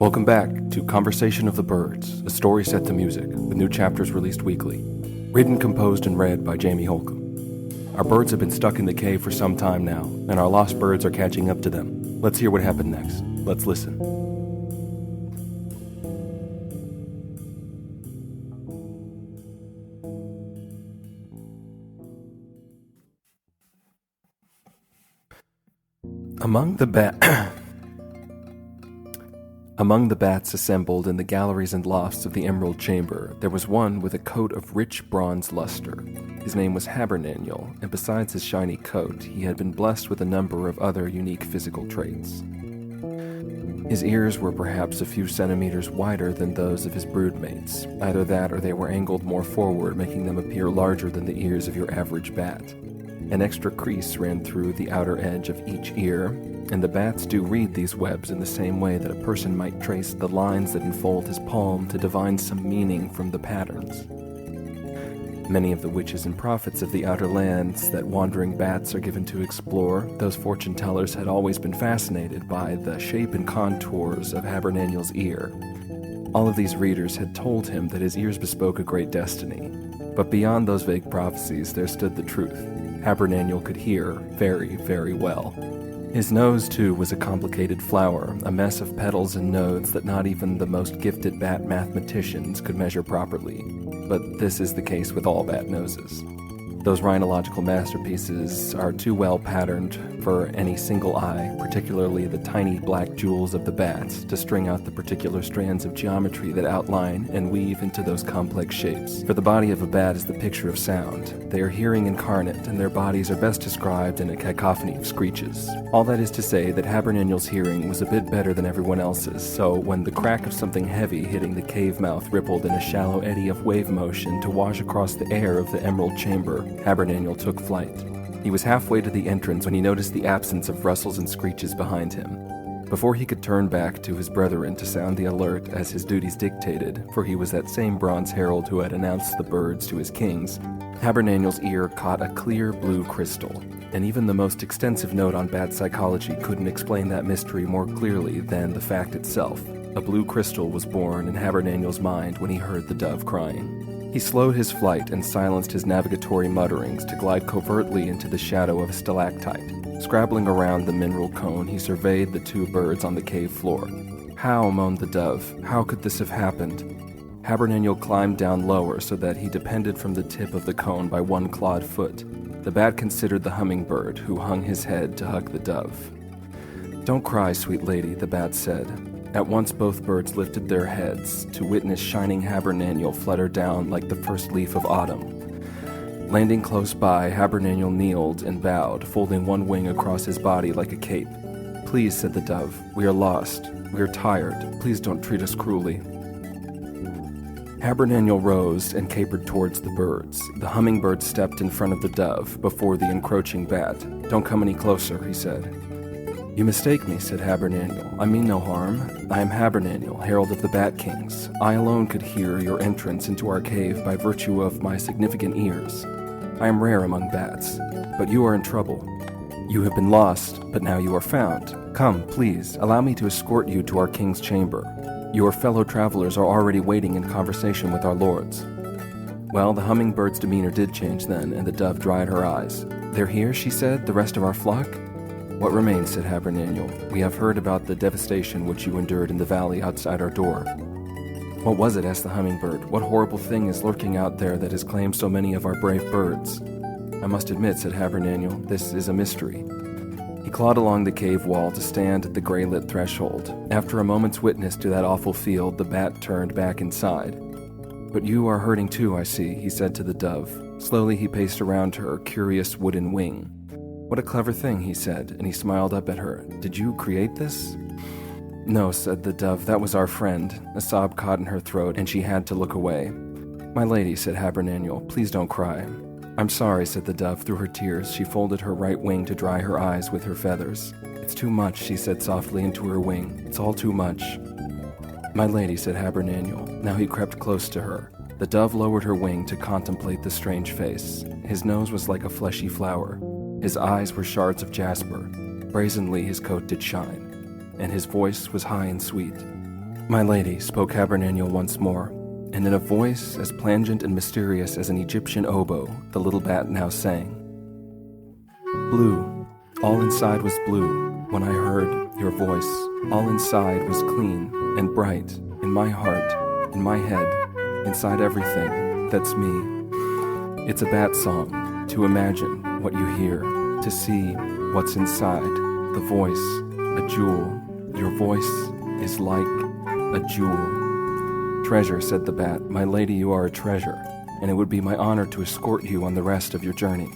Welcome back to Conversation of the Birds, a story set to music, with new chapters released weekly. Written, composed, and read by Jamie Holcomb. Our birds have been stuck in the cave for some time now, and our lost birds are catching up to them. Let's hear what happened next. Let's listen. Among the bats assembled in the galleries and lofts of the Emerald Chamber, there was one with a coat of rich bronze luster. His name was Habernaniel, and besides his shiny coat, he had been blessed with a number of other unique physical traits. His ears were perhaps a few centimeters wider than those of his broodmates. Either that or they were angled more forward, making them appear larger than the ears of your average bat. An extra crease ran through the outer edge of each ear, and the bats do read these webs in the same way that a person might trace the lines that enfold his palm to divine some meaning from the patterns. Many of the witches and prophets of the outer lands that wandering bats are given to explore, those fortune tellers had always been fascinated by the shape and contours of Habernaniel's ear. All of these readers had told him that his ears bespoke a great destiny, but beyond those vague prophecies there stood the truth. Habernaniel could hear very, very well. His nose, too, was a complicated flower, a mess of petals and nodes that not even the most gifted bat mathematicians could measure properly. But this is the case with all bat noses. Those rhinological masterpieces are too well patterned for any single eye, particularly the tiny black jewels of the bats, to string out the particular strands of geometry that outline and weave into those complex shapes. For the body of a bat is the picture of sound. They are hearing incarnate, and their bodies are best described in a cacophony of screeches. All that is to say that Habernaniel's hearing was a bit better than everyone else's, so when the crack of something heavy hitting the cave mouth rippled in a shallow eddy of wave motion to wash across the air of the Emerald Chamber, Habernaniel took flight. He was halfway to the entrance when he noticed the absence of rustles and screeches behind him. Before he could turn back to his brethren to sound the alert as his duties dictated, for he was that same bronze herald who had announced the birds to his kings, Habernaniel's ear caught a clear blue crystal, and even the most extensive note on bat psychology couldn't explain that mystery more clearly than the fact itself. A blue crystal was born in Habernaniel's mind when he heard the dove crying. He slowed his flight and silenced his navigatory mutterings to glide covertly into the shadow of a stalactite. Scrabbling around the mineral cone, he surveyed the two birds on the cave floor. How, moaned the dove, how could this have happened? Habernaniel climbed down lower so that he depended from the tip of the cone by one clawed foot. The bat considered the hummingbird, who hung his head to hug the dove. "Don't cry, sweet lady," the bat said. At once both birds lifted their heads to witness shining Habernaniel flutter down like the first leaf of autumn. Landing close by, Habernaniel kneeled and bowed, folding one wing across his body like a cape. "Please," said the dove, "we are lost. We are tired. Please don't treat us cruelly." Habernaniel rose and capered towards the birds. The hummingbird stepped in front of the dove before the encroaching bat. "Don't come any closer," he said. "You mistake me," said Habernaniel. "I mean no harm. I am Habernaniel, herald of the Bat Kings. I alone could hear your entrance into our cave by virtue of my significant ears. I am rare among bats, but you are in trouble. You have been lost, but now you are found. Come, please, allow me to escort you to our king's chamber. Your fellow travelers are already waiting in conversation with our lords." Well, the hummingbird's demeanor did change then, and the dove dried her eyes. "They're here," she said, "the rest of our flock?" "What remains?" said Habernaniel. "We have heard about the devastation which you endured in the valley outside our door." "What was it?" asked the hummingbird. "What horrible thing is lurking out there that has claimed so many of our brave birds?" "I must admit," said Habernaniel, "this is a mystery." He clawed along the cave wall to stand at the gray-lit threshold. After a moment's witness to that awful field, the bat turned back inside. "But you are hurting too, I see," he said to the dove. Slowly he paced around her curious wooden wing. "What a clever thing," he said, and he smiled up at her. "Did you create this?" "No," said the dove, "that was our friend." A sob caught in her throat, and she had to look away. "My lady," said Habernaniel, "please don't cry." "I'm sorry," said the dove through her tears. She folded her right wing to dry her eyes with her feathers. "It's too much," she said softly into her wing. "It's all too much." "My lady," said Habernaniel. Now he crept close to her. The dove lowered her wing to contemplate the strange face. His nose was like a fleshy flower. His eyes were shards of jasper. Brazenly his coat did shine, and his voice was high and sweet. "My lady," spoke Habernaniel once more, and in a voice as plangent and mysterious as an Egyptian oboe, the little bat now sang. "Blue, all inside was blue when I heard your voice. All inside was clean and bright, in my heart, in my head, inside everything, that's me. It's a bat song, to imagine what you hear, to see what's inside, the voice, a jewel. Your voice is like a jewel." "Treasure," said the bat, "my lady, you are a treasure, and it would be my honor to escort you on the rest of your journey."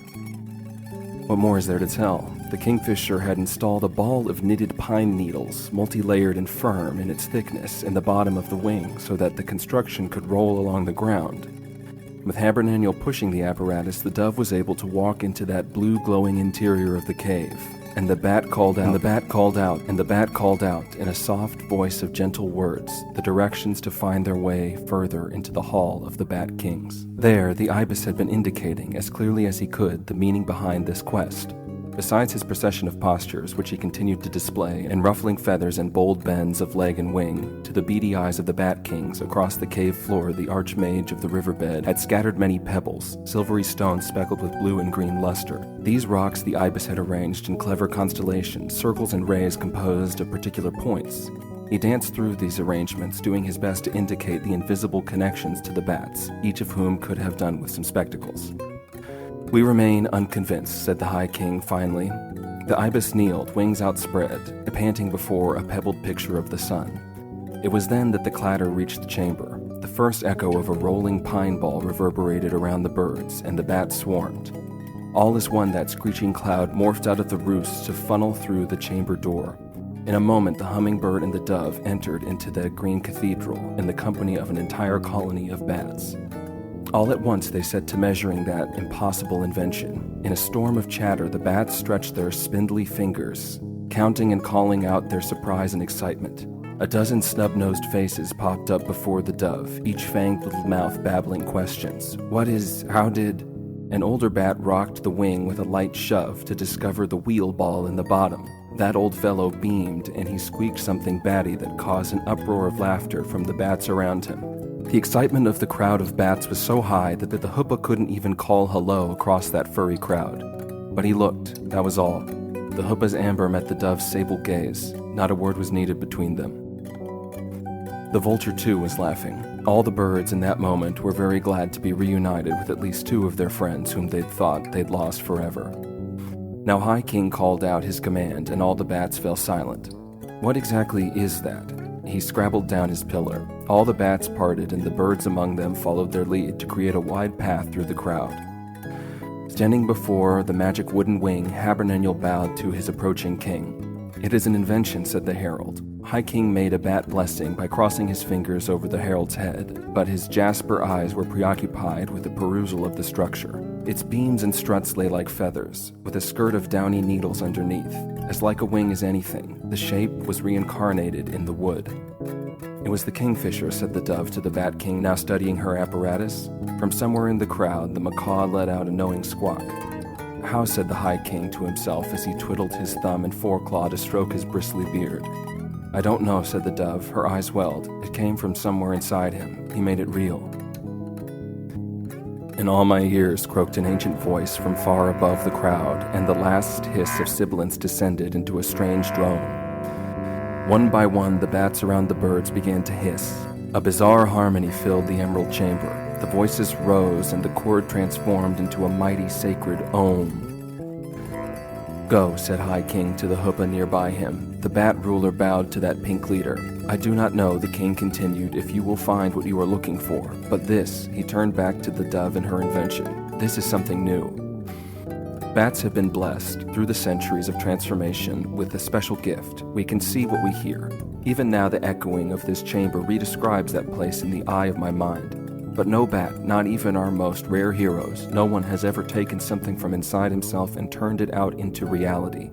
What more is there to tell? The kingfisher had installed a ball of knitted pine needles, multi-layered and firm in its thickness, in the bottom of the wing so that the construction could roll along the ground. With Habernaniel pushing the apparatus, the dove was able to walk into that blue glowing interior of the cave. And the bat called out, and the bat called out, and the bat called out in a soft voice of gentle words, the directions to find their way further into the hall of the Bat Kings. There, the ibis had been indicating, as clearly as he could, the meaning behind this quest. Besides his procession of postures, which he continued to display, in ruffling feathers and bold bends of leg and wing, to the beady eyes of the Bat Kings across the cave floor, the archmage of the riverbed had scattered many pebbles, silvery stones speckled with blue and green luster. These rocks the ibis had arranged in clever constellations, circles and rays composed of particular points. He danced through these arrangements, doing his best to indicate the invisible connections to the bats, each of whom could have done with some spectacles. "We remain unconvinced," said the High King finally. The ibis kneeled, wings outspread, panting before a pebbled picture of the sun. It was then that the clatter reached the chamber. The first echo of a rolling pine ball reverberated around the birds, and the bats swarmed. All as one, that screeching cloud morphed out of the roosts to funnel through the chamber door. In a moment, the hummingbird and the dove entered into the green cathedral in the company of an entire colony of bats. All at once they set to measuring that impossible invention. In a storm of chatter, the bats stretched their spindly fingers, counting and calling out their surprise and excitement. A dozen snub-nosed faces popped up before the dove, each fanged little mouth babbling questions. "What is, how did..." An older bat rocked the wing with a light shove to discover the wheel ball in the bottom. That old fellow beamed, and he squeaked something batty that caused an uproar of laughter from the bats around him. The excitement of the crowd of bats was so high that the hoopoe couldn't even call hello across that furry crowd. But he looked, that was all. The hoopoe's amber met the dove's sable gaze. Not a word was needed between them. The vulture, too, was laughing. All the birds in that moment were very glad to be reunited with at least two of their friends whom they'd thought they'd lost forever. Now High King called out his command, and all the bats fell silent. "What exactly is that?" He scrabbled down his pillar. All the bats parted, and the birds among them followed their lead to create a wide path through the crowd. Standing before the magic wooden wing, Habernaniel bowed to his approaching king. "It is an invention," said the herald. High King made a bat blessing by crossing his fingers over the herald's head, but his jasper eyes were preoccupied with the perusal of the structure. Its beams and struts lay like feathers, with a skirt of downy needles underneath. As like a wing as anything, the shape was reincarnated in the wood. "It was the kingfisher," said the dove to the Bat King, now studying her apparatus. From somewhere in the crowd, the macaw let out a knowing squawk. "How?" said the High King to himself as he twiddled his thumb and foreclaw to stroke his bristly beard. "I don't know," said the dove. Her eyes welled. "It came from somewhere inside him. He made it real." "In all my years," croaked an ancient voice from far above the crowd, and the last hiss of sibilance descended into a strange drone. One by one, the bats around the birds began to hiss. A bizarre harmony filled the emerald chamber. The voices rose, and the chord transformed into a mighty sacred Om. "Go," said High King to the hoopoe nearby him. The bat ruler bowed to that pink leader. "I do not know," the king continued, "if you will find what you are looking for, but this," he turned back to the dove and her invention, "this is something new. Bats have been blessed, through the centuries of transformation, with a special gift. We can see what we hear. Even now the echoing of this chamber redescribes that place in the eye of my mind. But no bat, not even our most rare heroes, no one has ever taken something from inside himself and turned it out into reality.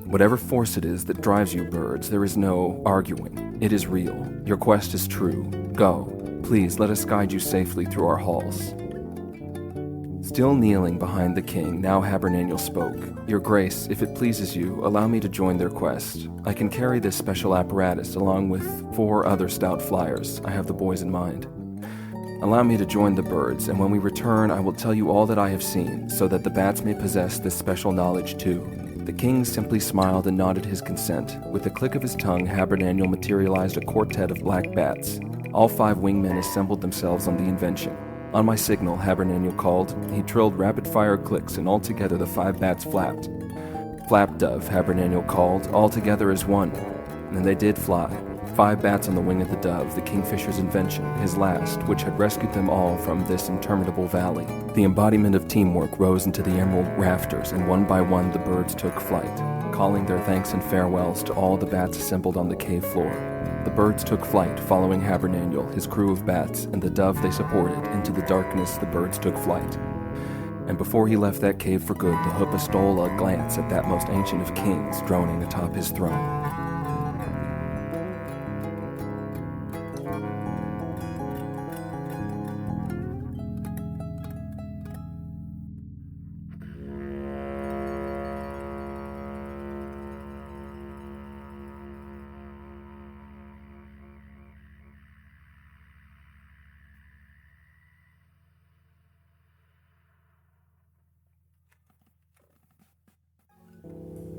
Whatever force it is that drives you birds, there is no arguing. It is real. Your quest is true. Go. Please let us guide you safely through our halls." Still kneeling behind the king, now Habernaniel spoke. Your Grace, if it pleases you, allow me to join their quest. I can carry this special apparatus along with 4 other stout flyers. I have the boys in mind. Allow me to join the birds, and when we return, I will tell you all that I have seen, so that the bats may possess this special knowledge too. The king simply smiled and nodded his consent. With a click of his tongue, Habernaniel materialized a quartet of black bats. All 5 wingmen assembled themselves on the invention. On my signal, Habernaniel called. He trilled rapid-fire clicks, and altogether the 5 bats flapped. Flap, dove, Habernaniel called, all together as one. And they did fly. 5 bats on the wing of the dove, the kingfisher's invention, his last, which had rescued them all from this interminable valley. The embodiment of teamwork rose into the emerald rafters, and one by one the birds took flight, calling their thanks and farewells to all the bats assembled on the cave floor. The birds took flight, following Habernaniel, his crew of bats, and the dove they supported. Into the darkness the birds took flight. And before he left that cave for good, the Hoopa stole a glance at that most ancient of kings droning atop his throne.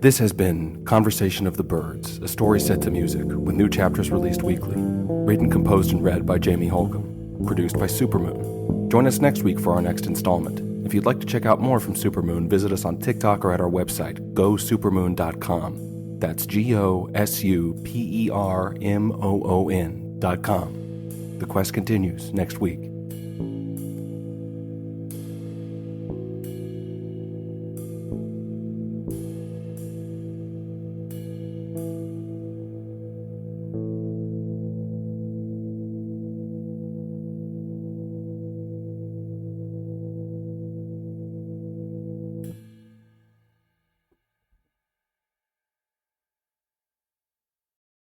This has been Conversation of the Birds, a story set to music, with new chapters released weekly. Written, composed, and read by Jamie Holcomb. Produced by Supermoon. Join us next week for our next installment. If you'd like to check out more from Supermoon, visit us on TikTok or at our website, gosupermoon.com. That's GOSUPERMOON.com. The quest continues next week.